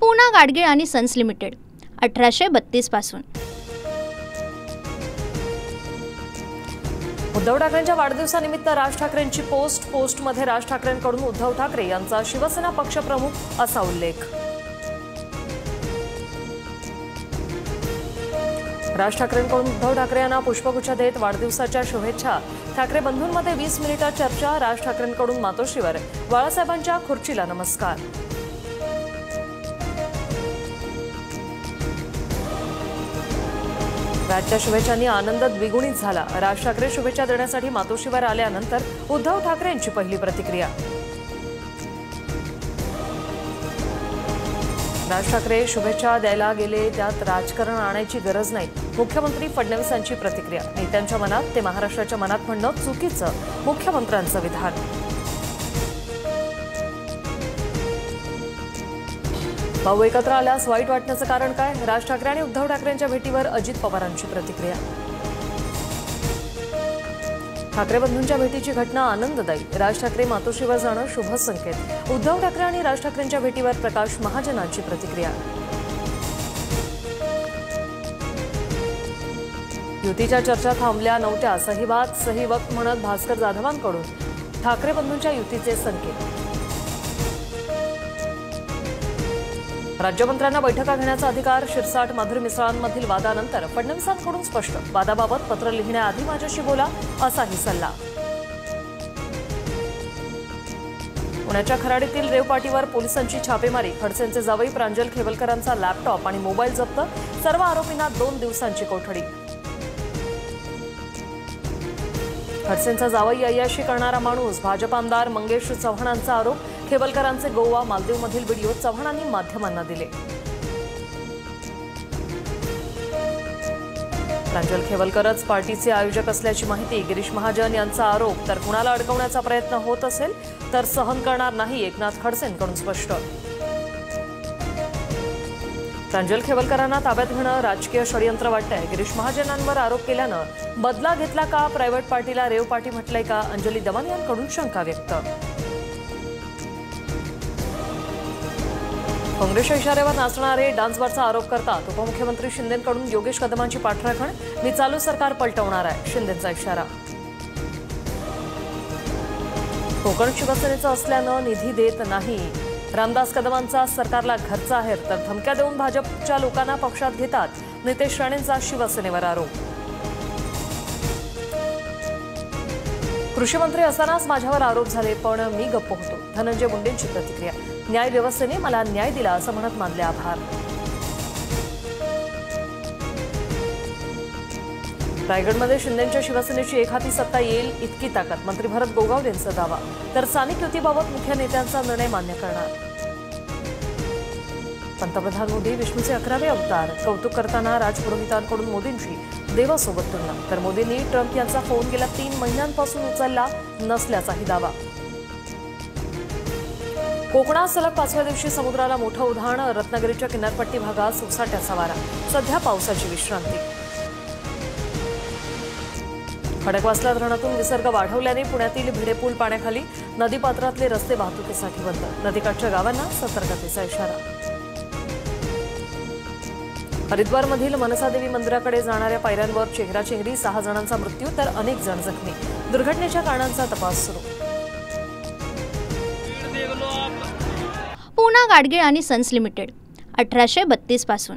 पूना गाडगीळ आणि sons limited 1832 पासून। उद्धव ठाकरेंच्या वाढदिवसानिमित्त राज ठाकरेंची पोस्टमध्ये राज ठाकरेंकडून उद्धव ठाकरे यांचा शिवसेना पक्षप्रमुख असा उल्लेख। राज ठाकरेंकडून उद्धव ठाकरे यांना पुष्पगुच्छ देत वाढदिवसाच्या शुभेच्छा। ठाकरे बंधूंमध्ये 20 मिनिटे चर्चा। राज ठाकरेंकडून मातोश्रीवर बाळासाहेबांच्या खुर्चीला नमस्कार। राजच्या शुभेच्छांनी आनंद द्विगुणित झाला। राज ठाकरे शुभेच्छा देण्यासाठी मातोश्रीवर आल्यानंतर उद्धव ठाकरे यांची पहिली प्रतिक्रिया। राज ठाकरे शुभेच्छा द्यायला गेले, त्यात राजकारण आणायची गरज नाही। मुख्यमंत्री फडणवीसांची प्रतिक्रिया। नेत्यांच्या मनात ते महाराष्ट्राच्या मनात म्हणणं चुकीचं, मुख्यमंत्र्यांचं विधान। भाऊ एकत्र आल्यास वाईट वाटण्याचं कारण काय? राज ठाकरे आणि उद्धव ठाकरेंच्या भेटीवर अजित पवारांची प्रतिक्रिया। ठाकरे बंधूंच्या भेटीची घटना आनंददायी। राज ठाकरे मातोश्रीवर जाणं शुभ संकेत। उद्धव ठाकरे आणि राज ठाकरेंच्या भेटीवर प्रकाश महाजनांची प्रतिक्रिया। युतीच्या चर्चा थांबल्या नव्हत्या, सही बात सही वक्त म्हणत भास्कर जाधवांकडून ठाकरे बंधूंच्या युतीचे संकेत। राज्यमंत्र्यांना बैठका घेण्याचा अधिकार। शिरसाट माधुरी मिसळांमधील वादानंतर फडणवीसांकडून स्पष्ट, वादाबाबत पत्र लिहिण्याआधी माझ्याशी बोला असाही सल्ला। पुण्याच्या खराडीतील रेव पार्टीवर पोलिसांची छापेमारी। खडसेंचे जावई प्रांजल खेवलकरांचा लॅपटॉप आणि मोबाईल जप्त। सर्व आरोपींना 2 दिवसांची कोठडी। खडसेंचा जावई अय्याशी करणारा माणूस। भाजप आमदार मंगेश चव्हाणांचा आरोप। खेवलकरांचे गोवा मालदीवमधील व्हिडिओ चव्हाणांनी माध्यमांना दिले। प्रांजल खेवलकरच पार्टीचे आयोजक असल्याची माहिती। गिरीश महाजन यांचा आरोप। तर कुणाला अडकवण्याचा प्रयत्न होत असेल तर सहन करणार नाही, एकनाथ खडसेंकडून स्पष्ट। प्रांजल खेवलकरांना ताब्यात घेणं राजकीय षडयंत्र वाटतंय। गिरीश महाजनांवर आरोप केल्यानं बदला घेतला का? प्रायव्हेट पार्टीला रेव पार्टी म्हटलंय का? अंजली दमन यांकडून शंका व्यक्त। काँग्रेसच्या इशाऱ्यावर नाचणारे डान्सबारचा आरोप करतात उपमुख्यमंत्री शिंदेंकडून योगेश कदमांची पाठराखण। मी चालू सरकार पलटवणार आहे, शिंदेंचा इशारा। कोकण शिवसेनेचं असल्यानं निधी देत नाही। रामदास कदमांचा सरकारला घरचा आहेर, तर धमक्या देऊन भाजपच्या लोकांना पक्षात घेतात। नितेश राणेंचा शिवसेनेवर आरोप। कृषी मंत्री असतानाच माझ्यावर आरोप झाले, पण मी गप्प होतो। धनंजय मुंडेंची प्रतिक्रिया। न्याय व्यवस्थेने मला न्याय दिला असं म्हणत मानले आभार। रायगडमध्ये शिंदेंच्या शिवसेनेची एकहाती सत्ता येईल इतकी ताकद। मंत्री भरत गोगावलेंचा दावा। तर स्थानिक युतीबाबत मुख्य नेत्यांचा निर्णय मान्य करणार। पंतप्रधान मोदी विष्णूचे 11वे अवतार। कौतुक करताना राजपुरोहितांकडून मोदींची देवासोबत तुलना। तर मोदींनी ट्रम्प यांचा फोन गेल्या 3 महिन्यांपासून उचलला नसल्याचाही दावा। कोकणात सलग 5व्या दिवशी समुद्राला मोठं उधाण। रत्नागिरीच्या किनारपट्टी भागात सोसाट्याचा वारा। सध्या पावसाची विश्रांती। खडकवासला धरणातून विसर्ग वाढवल्याने पुण्यातील भिडेपूल पाण्याखाली। नदीपात्रातले रस्ते वाहतुकीसाठी बंद। नदीकाठच्या गावांना सतर्कतेचा इशारा। हरिद्वारमधील मनसादेवी मंदिराकडे जाणाऱ्या पायऱ्यांवर चेंगराचेंगरी। 6 जणांचा मृत्यू तर अनेक जण जखमी। दुर्घटनेच्या कारणांचा तपास सुरू। पूना गाडगीळ आणि सन्स लिमिटेड 1832 पासून।